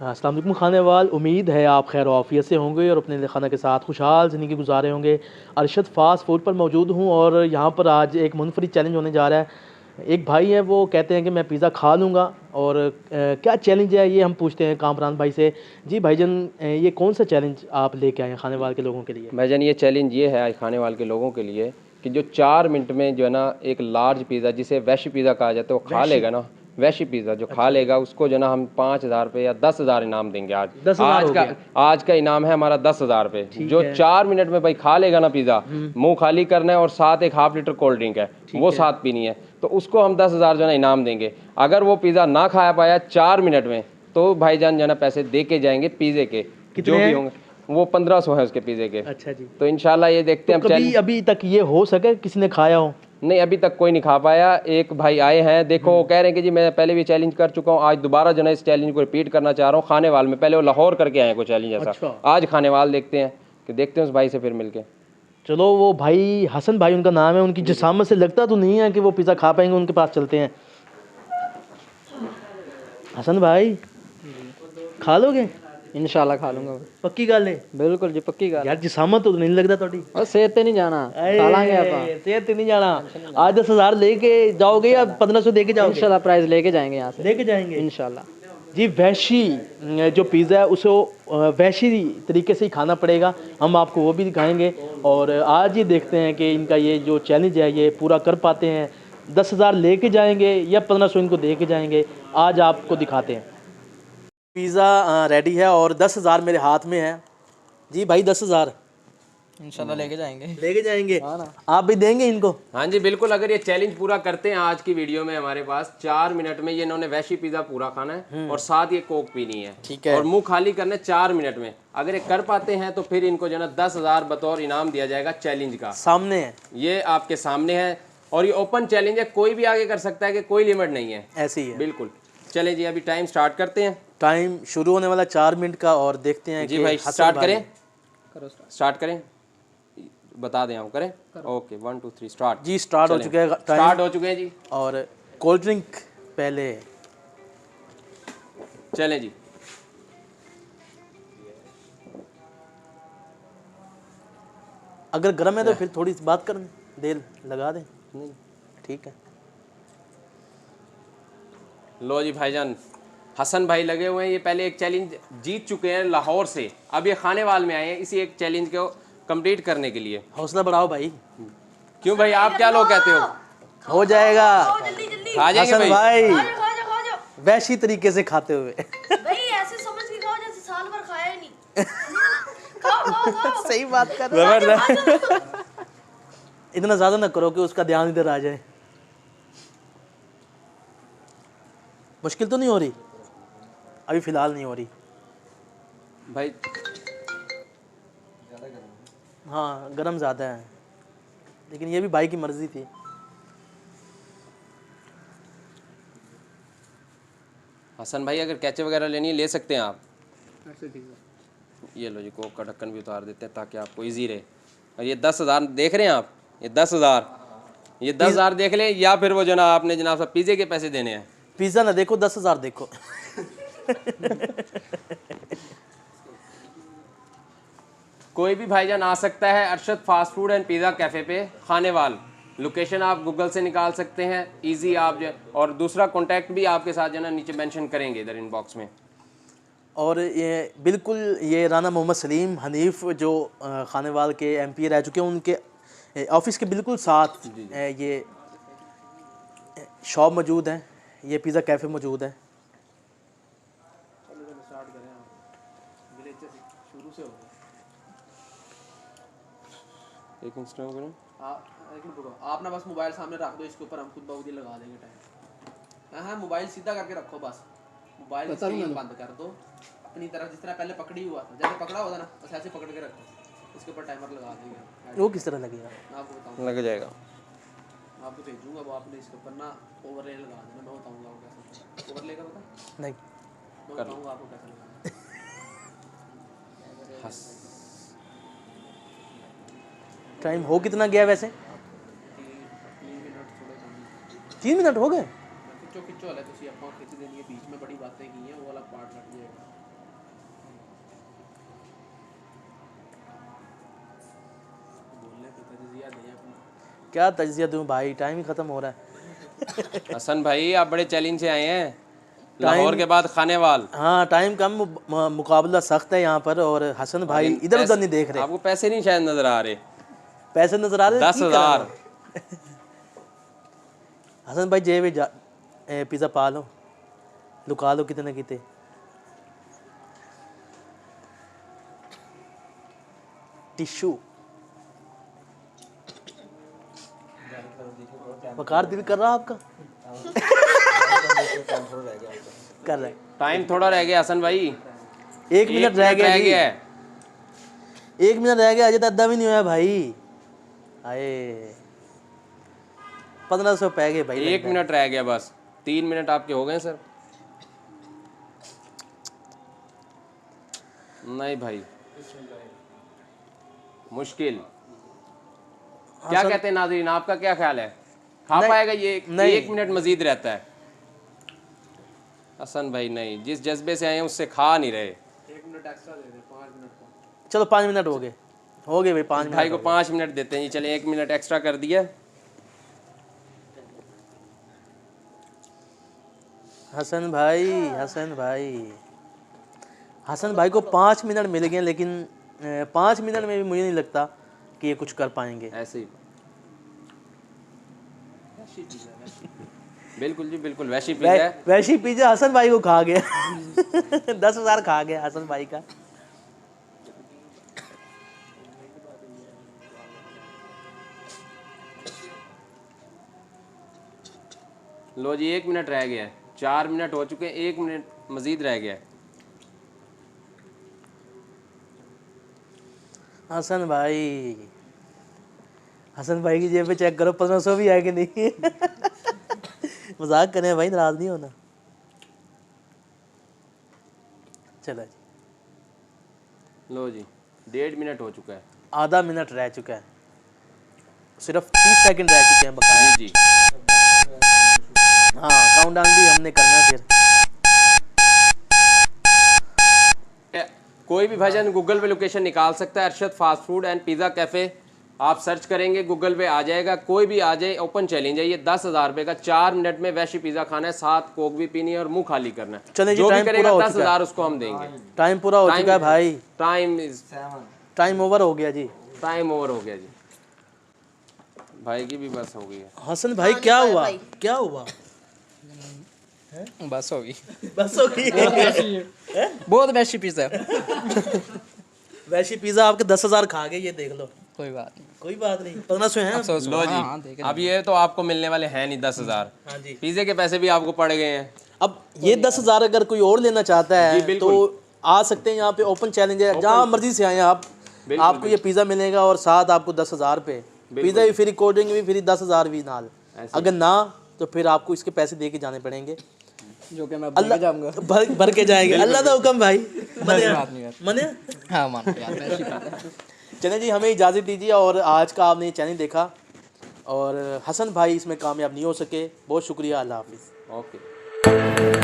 अस्सलाम वालेकुम खाने वाल, उम्मीद है आप खैर आफियत से होंगे और अपने खाना के साथ खुशहाल ज़िंदगी गुजारे होंगे। अरशद फ़ास्ट फूड पर मौजूद हूँ और यहाँ पर आज एक मुनफरिद चैलेंज होने जा रहा है। एक भाई है, वो कहते हैं कि मैं पिज़्ज़ा खा लूँगा और क्या चैलेंज है ये हम पूछते हैं कामरान भाई से। जी भाईजान, ये कौन सा चैलेंज आप लेके आए हैं खाने वाल के लोगों के लिए? भाईजान ये चैलेंज ये है आज खाने वाले के लोगों के लिए कि जो 4 मिनट में जो है ना एक लार्ज पिज़्ज़ा जिसे वैश पिज़्ज़ा कहा जाता है वो खा लेगा ना, वैशी पिज़्ज़ा जो खा लेगा उसको जो ना हम 5,000 रुपये या 10,000 इनाम देंगे। आज 10,000 आज का इनाम है हमारा 10,000 रुपये। जो 4 मिनट में भाई खा लेगा ना पिज़्ज़ा, मुंह खाली करना है और साथ एक ½ लीटर कोल्ड ड्रिंक है वो साथ पीनी है, तो उसको हम 10,000 जो है इनाम देंगे। अगर वो पिज़्ज़ा ना खा पाया 4 मिनट में तो भाईजान जो है ना पैसे दे के जाएंगे पिज़्ज़े के, जो भी होंगे वो 1500 है उसके पिज़्ज़े के। अच्छा जी, तो इंशाल्लाह ये देखते हैं तो कभी अभी तक ये हो सके किसी ने खाया हो? नहीं, अभी तक कोई नहीं खा पाया। एक भाई आए हैं, देखो वो कह रहे हैं कि जी मैं पहले भी चैलेंज कर चुका हूँ, आज दोबारा जो है इस चैलेंज को रिपीट करना चाह रहा हूँ खाने वाल में। पहले वो लाहौर करके आए हैं कोई चैलेंज ऐसा। अच्छा। आज खाने वाल देखते हैं उस भाई से फिर मिलके। चलो, वो भाई हसन भाई उनका नाम है, उनकी जिसामत से लगता तो नहीं है कि वो पिज़्ज़ा खा पाएंगे, उनके पास चलते हैं। हसन भाई खा लोगे? इंशाल्लाह खा लूंगा। पक्की गल है? बिल्कुल जी, पक्की गल यार जिसामत तो नहीं लगता थोड़ी। और सेहत ते नहीं जाना, खा लांगे आप। सेहत नहीं जाना। आज 10,000 लेके जाओगे या 1500 दे के जाओगे? इंशाल्लाह प्राइस लेके जाएंगे यहाँ से, लेके जाएंगे इंशाल्लाह। जी। वैशी जो पिज़्ज़ा है उसे वैशी तरीके से ही खाना पड़ेगा, हम आपको वो भी दिखाएंगे। और आज ये देखते हैं कि इनका ये जो चैलेंज है ये पूरा कर पाते हैं। 10,000 लेके जाएंगे या 1500 इनको दे के जाएंगे, आज आपको दिखाते हैं। पिज़्ज़ा रेडी है और 10,000 मेरे हाथ में है। जी भाई 10,000 इंशाल्लाह लेके जाएंगे। आप भी देंगे इनको? हाँ जी बिल्कुल। अगर ये चैलेंज पूरा करते हैं आज की वीडियो में, हमारे पास 4 मिनट में ये इन्होंने वैशी पिज़्ज़ा पूरा खाना है और साथ ये कोक पीनी है, ठीक है, और मुंह खाली करना है 4 मिनट में। अगर ये कर पाते हैं तो फिर इनको जो है ना 10,000 बतौर इनाम दिया जाएगा चैलेंज का। सामने है, ये आपके सामने है और ये ओपन चैलेंज है, कोई भी आगे कर सकता है कि कोई लिमिट नहीं है, ऐसे ही है बिल्कुल। चलें जी, अभी टाइम स्टार्ट करते हैं। टाइम शुरू होने वाला 4 मिनट का और देखते हैं जी कि भाई स्टार्ट करें। करो स्टार्ट करें, बता दें हम करें। Okay 1 2 3 start. जी स्टार्ट हो चुके हैं, स्टार्ट हो चुके हैं जी। और कोल्ड ड्रिंक पहले। चलें जी। अगर गर्म है तो फिर थोड़ी सी बात कर देर लगा दें, ठीक है। लो जी भाईजान, हसन भाई लगे हुए हैं, ये पहले एक चैलेंज जीत चुके हैं लाहौर से, अब ये खाने वाल में आए हैं इसी एक चैलेंज को कंप्लीट करने के लिए। हौसला बढ़ाओ भाई। क्यों भाई, आप क्या लोग कहते हो? हो जाएगा, आ जाएंगे हसन भाई। भाई वैसी तरीके से खाते हुए। भाई ऐसे समझ के खाओ जैसे साल भर खाया ही नहीं। खाओ। सही बात कर रहे हैं। इतना ज्यादा ना करो कि उसका ध्यान इधर आ जाए। मुश्किल तो नहीं हो रही? अभी फिलहाल नहीं हो रही भाई। हाँ गरम ज़्यादा है, लेकिन ये भी भाई की मर्जी थी। हसन भाई अगर कैचे वगैरह लेनी है ले सकते हैं आप। ये लो जी, कोक का ढक्कन भी उतार देते हैं ताकि आपको इजी रहे। और ये 10,000 देख रहे हैं आप, ये 10,000 देख लें, या फिर वो जना आपने जनाब साहब पिज़्ज़े के पैसे देने हैं। पिज़्ज़ा ना देखो, 10,000 देखो। कोई भी भाईजान आ सकता है Arshad fast food and pizza cafe पे खाने वाल। लोकेशन आप गूगल से निकाल सकते हैं इजी आप जो, और दूसरा कॉन्टैक्ट भी आपके साथ जो है ना नीचे मेंशन करेंगे इधर इनबॉक्स में। और ये बिल्कुल ये राना मोहम्मद सलीम हनीफ जो खाने वाल के MP रह चुके हैं, उनके ऑफिस के बिल्कुल साथ ये शॉप मौजूद है, ये पिज़्ज़ा कैफ़े मौजूद है। एक इंस्टाग्राम करें आप ना बस मोबाइल सामने रख दो, इसके ऊपर हम खुद बहुत ही लगा देंगे टाइम। हाँ मोबाइल सीधा करके रखो, बस मोबाइल स्क्रीन बंद कर दो अपनी तरफ, जिस तरह पहले पकड़ी हुआ था, जैसे पकड़ा हुआ था ना बस ऐसे पकड़ के रखो, इसके ऊपर टाइमर लगा देंगे। वो किस तरह लगेगा? मैं आपको बताऊँगा, लग जाएगा। मैं आपको भेजूँगा, वो आपने इसके ऊपर ना ओवरले लगा देना, मैं बताऊँगा आपको कैसे। ओवरले का पता नहीं, मैं बताऊँगा आपको कैसे लगाना। टाइम हो कितना गया वैसे? 3 मिनट हो गए। खिंचो वाला तुसी आपको खिंच देनी है, बीच में बड़ी बातें की हैं वो वाला पार्ट रख जाएगा। तजिया दें अपना। क्या तजिया दूं भाई, टाइम ही ख़त्म हो रहा है। हसन भाई आप बड़े चैलेंज से आए हैं, लाहौर के बाद खानेवाल। हाँ टाइम कम, मुकाबला सख्त है यहाँ पर, और हसन भाई इधर उधर नहीं देख रहे। आपको पैसे नहीं शायद नजर आ रहे। पैसे नजर आ रहे 10,000। हसन भाई जेब में पिज़्ज़ा पा लो, लुका लो कितने किते। टिश्यू बकार दिल कर रहा आपका। कर रहा है। टाइम थोड़ा रह गया हसन भाई, 1 मिनट रह गया जी। है। 1 मिनट रह गया, अजय तो अद्धा भी नहीं हुआ भाई। आए 1500 पै गए भाई। 1 मिनट रह गया बस, 3 मिनट आपके हो गए सर। नहीं भाई मुश्किल। क्या कहते हैं नाज़रीन, आपका क्या ख्याल है, खा पाएगा ये? 1 मिनट मजीद रहता है। हसन भाई नहीं, जिस जज्बे से आए हैं उससे खा नहीं रहे। 1 मिनट एक्स्ट्रा दे दे, 5 मिनट का। चलो 5 मिनट हो गए भाई, 5 मिनट भाई को 5 मिनट देते हैं जी। चले 1 मिनट एक्स्ट्रा कर दिया। हसन भाई को 5 मिनट मिल गए, लेकिन 5 मिनट में भी मुझे नहीं लगता कि ये कुछ कर पाएंगे। ऐसे ही बिल्कुल जी बिल्कुल, वैसी पिज़्ज़ा है। वैसी पिज़्ज़ा हसन भाई को खा गया। 10,000 खा गया हसन भाई का। लो जी 1 मिनट रह गया है, 4 मिनट हो चुके हैं, 1 मिनट मजीद रह गया है। हसन भाई की जेब पे चेक करो, 1500 भी है कि नहीं। मजाक करें भाई, नाराज नहीं होना। चलो जी, लो जी 1.5 मिनट हो चुका है। आधा मिनट रह चुका है, सिर्फ 30 सेकंड रह चुके हैं बकाया। जी हाँ काउंटडाउन भी हमने करना है फिर। कोई भी भाईजान गूगल पे लोकेशन निकाल सकता है, Arshad fast food and pizza cafe. आप सर्च करेंगे गूगल पे आ जाएगा, कोई भी आ जाए। ओपन चैलेंज है ये, 10,000 रुपये का। 4 मिनट में वैशी पिज़्ज़ा खाना है, साथ कोक भी पीनी है और मुंह खाली करना है। चले जी, जो भी टाइम करेगा पूरा हो 10,000 उसको हम देंगे। टाइम पूरा हो चुका है भाई, टाइम ओवर हो गया जी। टाइम ओवर हो गया जी। भाई की भी बस हो गई है। हसन भाई क्या हुआ? बस होगी, बस हो गई। बहुत वैसी पिज़्ज़ा। वैसी पिज़्ज़ा आपके 10,000 खा गए, ये देख लो। कोई बात नहीं, 1500 है। अफसोस लो हुआ। जी हाँ, देख अब ये तो आपको मिलने वाले हैं नहीं 10,000। हाँ जी, पिज़्ज़े के पैसे भी आपको पड़ गए हैं। अब ये 10,000 अगर कोई और लेना चाहता है तो आ सकते हैं। यहाँ पे ओपन चैलेंज है, जहाँ मर्जी से आए आप, आपको ये पिज़्ज़ा मिलेगा और साथ आपको 10,000 पे पिज़्ज़ा भी फ्री, कोल्ड ड्रिंक भी फ्री, 10,000 भी नाल। अगर ना तो फिर आपको इसके पैसे दे के जाने पड़ेंगे, जो कि मैं अल्लाह जाऊंगा। भर के जाएंगे। अल्लाह का हुक्म भाई। मने हाँ मान यार, वैसी पिज़्ज़ा। चलें जी, हमें इजाज़त दीजिए। और आज का आपने ये चैनल देखा और हसन भाई इसमें कामयाब नहीं हो सके, बहुत शुक्रिया। अल्लाह हाफिज़। ओके।